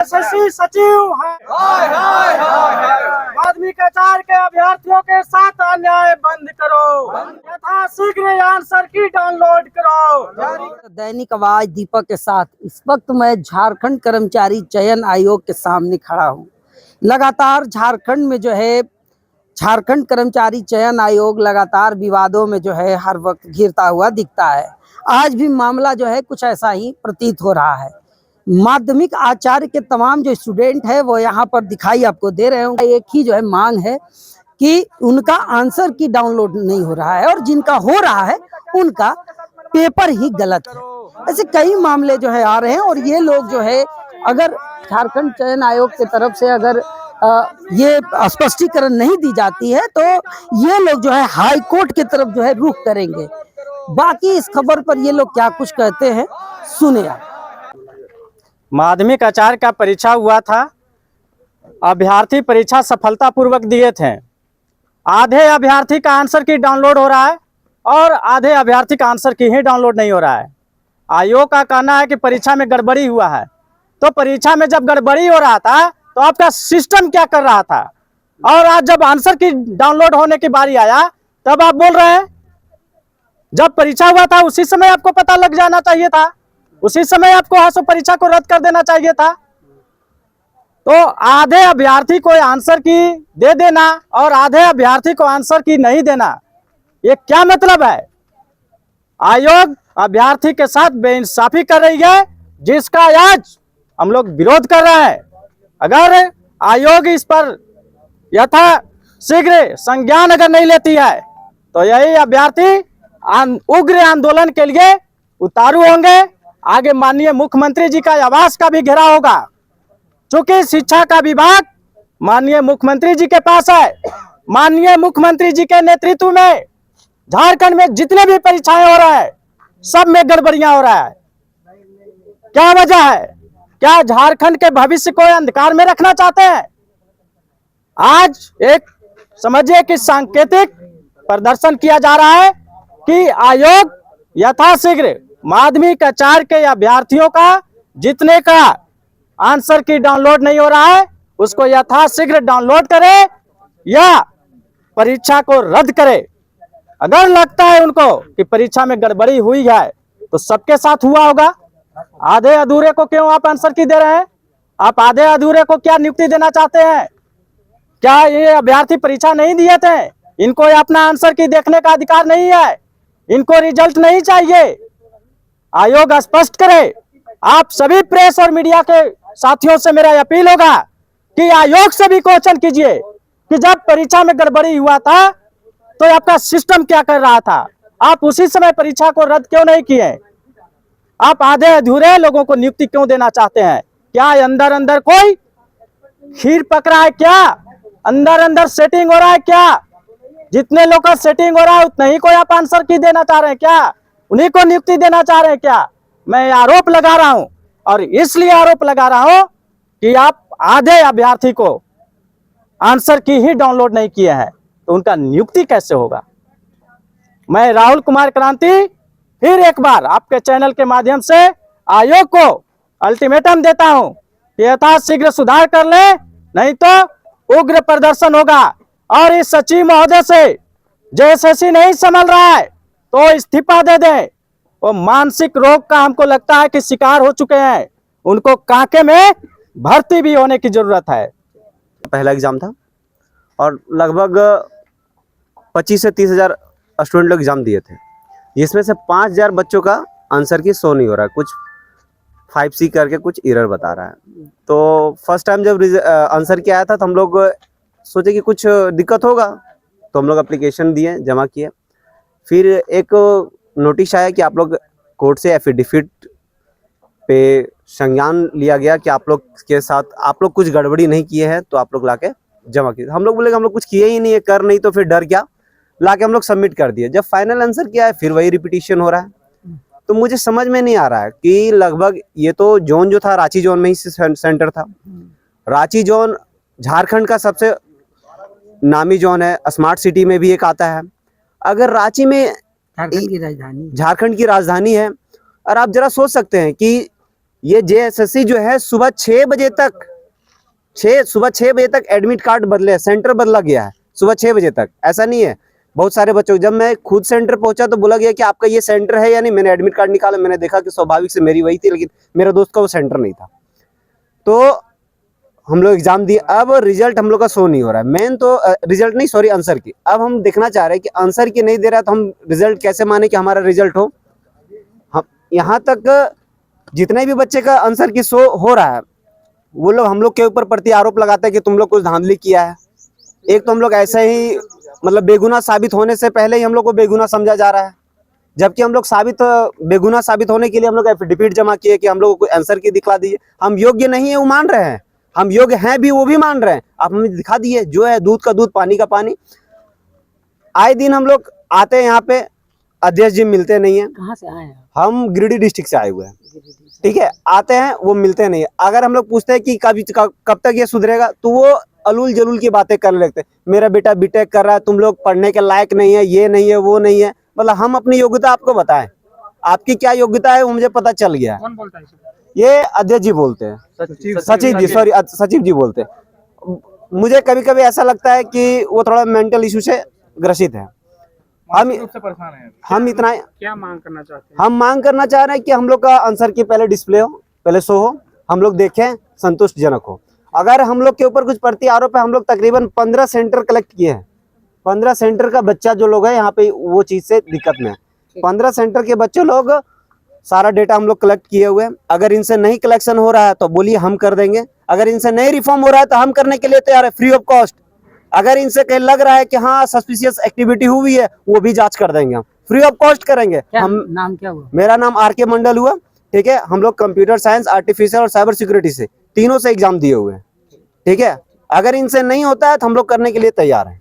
SSC सचिव है। माध्यमिक आचार्य के अभ्यर्थियों के साथ अन्याय बंद करो, यथा शीघ्र आंसर की डाउनलोड करो। दैनिक आवाज दीपक के साथ इस वक्त मैं झारखंड कर्मचारी चयन आयोग के सामने खड़ा हूँ। लगातार झारखंड में जो है झारखंड कर्मचारी चयन आयोग लगातार विवादों में जो है हर वक्त घिरता हुआ दिखता है। आज भी मामला जो है कुछ ऐसा ही प्रतीत हो रहा है। माध्यमिक आचार्य के तमाम जो स्टूडेंट है वो यहाँ पर दिखाई आपको दे रहे होंगे। एक ही जो है मांग है कि उनका आंसर की डाउनलोड नहीं हो रहा है और जिनका हो रहा है उनका पेपर ही गलत है। ऐसे कई मामले जो है आ रहे हैं और ये लोग जो है अगर झारखंड चयन आयोग की तरफ से अगर ये स्पष्टीकरण नहीं दी जाती है तो ये लोग जो है हाई कोर्ट की तरफ जो है रुख करेंगे। बाकी इस खबर पर ये लोग क्या कुछ कहते हैं सुने आप। माध्यमिक आचार्य का परीक्षा हुआ था, अभ्यर्थी परीक्षा सफलतापूर्वक दिए थे। आधे अभ्यर्थी का आंसर की डाउनलोड हो रहा है और आधे अभ्यर्थी का आंसर की ही डाउनलोड नहीं हो रहा है। आयोग का कहना है कि परीक्षा में गड़बड़ी हुआ है। तो परीक्षा में जब गड़बड़ी हो रहा था तो आपका सिस्टम क्या कर रहा था, और आज जब आंसर की डाउनलोड होने की बारी आया तब आप बोल रहे हैं। जब परीक्षा हुआ था उसी समय आपको पता लग जाना चाहिए था, उसी समय आपको हासो परीक्षा को रद्द कर देना चाहिए था। तो आधे अभ्यर्थी को आंसर की दे देना और आधे अभ्यर्थी को आंसर की नहीं देना, ये क्या मतलब है? आयोग अभ्यर्थी के साथ बेइंसाफी कर रही है, जिसका आज हम लोग विरोध कर रहे हैं। अगर आयोग इस पर यथा शीघ्र संज्ञान अगर नहीं लेती है तो यही अभ्यर्थी उग्र आंदोलन के लिए उतारू होंगे। आगे माननीय मुख्यमंत्री जी का आवास का भी घेराव होगा, चूंकि शिक्षा का विभाग माननीय मुख्यमंत्री जी के पास है। माननीय मुख्यमंत्री जी के नेतृत्व में झारखंड में जितने भी परीक्षाएं हो रहा है सब में गड़बड़ियां हो रहा है। क्या वजह है? क्या झारखंड के भविष्य को अंधकार में रखना चाहते हैं? आज एक समझिए कि सांकेतिक प्रदर्शन किया जा रहा है कि आयोग यथाशीघ्र माध्यमिक आचार्य के अभ्यर्थियों का जितने का आंसर की डाउनलोड नहीं हो रहा है उसको यथाशीघ्र डाउनलोड करे या परीक्षा को रद्द करे। अगर लगता है उनको कि परीक्षा में गड़बड़ी हुई है तो सबके साथ हुआ होगा। आधे अधूरे को क्यों आप आंसर की दे रहे हैं? आप आधे अधूरे को क्या नियुक्ति देना चाहते हैं? क्या ये अभ्यर्थी परीक्षा नहीं दिए थे? इनको अपना आंसर की देखने का अधिकार नहीं है? इनको रिजल्ट नहीं चाहिए? आयोग स्पष्ट करे। आप सभी प्रेस और मीडिया के साथियों से मेरा अपील होगा कि आयोग से भी क्वेश्चन कीजिए कि जब परीक्षा में गड़बड़ी हुआ था तो आपका सिस्टम क्या कर रहा था? आप उसी समय परीक्षा को रद्द क्यों नहीं किए? आप आधे अधूरे लोगों को नियुक्ति क्यों देना चाहते हैं? क्या अंदर अंदर कोई खीर पक रहा है? क्या अंदर अंदर सेटिंग हो रहा है? क्या जितने लोग का सेटिंग हो रहा है उतने ही को आप आंसर की देना चाह रहे हैं? क्या उन्हीं को नियुक्ति देना चाह रहे हैं? क्या मैं आरोप लगा रहा हूं और इसलिए आरोप लगा रहा हूं कि आप आधे अभ्यर्थी को आंसर की ही डाउनलोड नहीं किए हैं तो उनका नियुक्ति कैसे होगा? मैं राहुल कुमार क्रांति फिर एक बार आपके चैनल के माध्यम से आयोग को अल्टीमेटम देता हूं कि यथाशीघ्र सुधार कर ले, नहीं तो उग्र प्रदर्शन होगा। और इस सचिव महोदय से जो एसएससी नहीं संभल रहा है तो इस्तीफा दे दें। वो मानसिक रोग का हमको लगता है कि शिकार हो चुके हैं, उनको कांके में भर्ती भी होने की जरूरत है। पहला एग्जाम था और लगभग 25 से 30 हज़ार स्टूडेंट लोग एग्जाम दिए थे, जिसमें से 5,000 बच्चों का आंसर की शो नहीं हो रहा है, कुछ 5C करके कुछ एरर बता रहा है। तो फर्स्ट टाइम जब आंसर किया आया था तो हम लोग सोचे कि कुछ दिक्कत होगा, तो हम लोग एप्लीकेशन दिए, जमा किए। फिर एक नोटिस आया कि आप लोग कोर्ट से एफिडेविट पे संज्ञान लिया गया कि आप लोग के साथ आप लोग कुछ गड़बड़ी नहीं किए हैं, तो आप लोग लाके जमा किए। हम लोग बोले हम लोग कुछ किए ही नहीं है, कर नहीं तो फिर डर क्या, लाके हम लोग सबमिट कर दिए। जब फाइनल आंसर किया है फिर वही रिपीटिशन हो रहा है। तो मुझे समझ में नहीं आ रहा है कि लगभग ये तो जोन जो था रांची जोन में ही सेंटर था। रांची जोन झारखंड का सबसे नामी जोन है, स्मार्ट सिटी में भी एक आता है। अगर रांची में झारखंड की राजधानी है, और आप जरा सोच सकते हैं कि ये जेएसएससी जो है सुबह 6 बजे तक सुबह 6 बजे तक एडमिट कार्ड बदले, सेंटर बदला गया है सुबह 6 बजे तक। ऐसा नहीं है, बहुत सारे बच्चों, जब मैं खुद सेंटर पहुंचा तो बोला गया कि आपका ये सेंटर है या नहीं। मैंने एडमिट कार्ड निकाला, मैंने देखा कि स्वाभाविक से मेरी वही थी, लेकिन मेरे दोस्त का वो सेंटर नहीं था। तो हम लोग एग्जाम दिए, अब रिजल्ट हम लोग का शो नहीं हो रहा है। मेन तो रिजल्ट नहीं, सॉरी, आंसर की। अब हम देखना चाह रहे हैं कि आंसर की नहीं दे रहा तो हम रिजल्ट कैसे माने कि हमारा रिजल्ट हो। हम यहाँ तक जितने भी बच्चे का आंसर की शो हो रहा है, वो लोग हम लोग के ऊपर प्रति आरोप लगाते हैं कि तुम लोग कुछ धांधली किया है। एक तो हम लोग ऐसे ही मतलब बेगुनाह साबित होने से पहले ही हम लोग को बेगुनाह समझा जा रहा है, जबकि हम लोग बेगुनाह साबित होने के लिए हम लोग एफिडेविट जमा किए कि हम लोग को आंसर की दिखला दीजिए। हम योग्य नहीं है वो मान रहे हैं, हम योग्य हैं भी वो भी मान रहे हैं, आप हमें दिखा दिए। जो है दूध का दूध, पानी का पानी। आए दिन हम लोग आते हैं यहाँ पे, अध्यक्ष जी मिलते नहीं है। कहाँ से आए हैं? हम गिरिडीह डिस्ट्रिक्ट से आए हुए हैं, ठीक है। आते हैं, वो मिलते नहीं है। अगर हम लोग पूछते हैं कि कब तक ये सुधरेगा, तो वो अलूल जलूल की बातें करने लगते हैं। मेरा बेटा बीटेक कर रहा है, तुम लोग पढ़ने के लायक नहीं है, ये नहीं है, वो नहीं है। मतलब हम अपनी योग्यता आपको बताएं, आपकी क्या योग्यता है वो मुझे पता चल गया है। कौन बोलता है? ये अध्यक्ष जी बोलते हैं, सचिव जी, सॉरी, सचिव जी बोलते हैं। मुझे कभी कभी ऐसा लगता है कि वो थोड़ा मेंटल इशू से ग्रसित है। हम इतना क्या मांग करना चाहते हैं? हम मांग करना चाह रहे हैं कि हम लोग का आंसर की पहले डिस्प्ले हो, पहले शो हो, हम लोग देखें, संतुष्टजनक हो। अगर हम लोग के ऊपर कुछ प्रति आरोप है, हम लोग तकरीबन 15 सेंटर कलेक्ट किए हैं। 15 सेंटर का बच्चा जो लोग है यहाँ पे वो चीज से दिक्कत में है। 15 सेंटर के बच्चे लोग सारा डेटा हम लोग कलेक्ट किए हुए हैं। अगर इनसे नहीं कलेक्शन हो रहा है तो बोलिए, हम कर देंगे। अगर इनसे नहीं रिफॉर्म हो रहा है तो हम करने के लिए तैयार है, फ्री ऑफ कॉस्ट। अगर इनसे कहीं लग रहा है कि हाँ सस्पिशियस एक्टिविटी हुई है, वो भी जांच कर देंगे, हम फ्री ऑफ कॉस्ट करेंगे। हम नाम क्या हुआ? मेरा नाम RK मंडल हुआ, ठीक है। हम लोग कंप्यूटर साइंस, आर्टिफिशियल और साइबर सिक्योरिटी से तीनों से एग्जाम दिए हुए हैं, ठीक है। अगर इनसे नहीं होता है तो हम लोग करने के लिए तैयार हैं।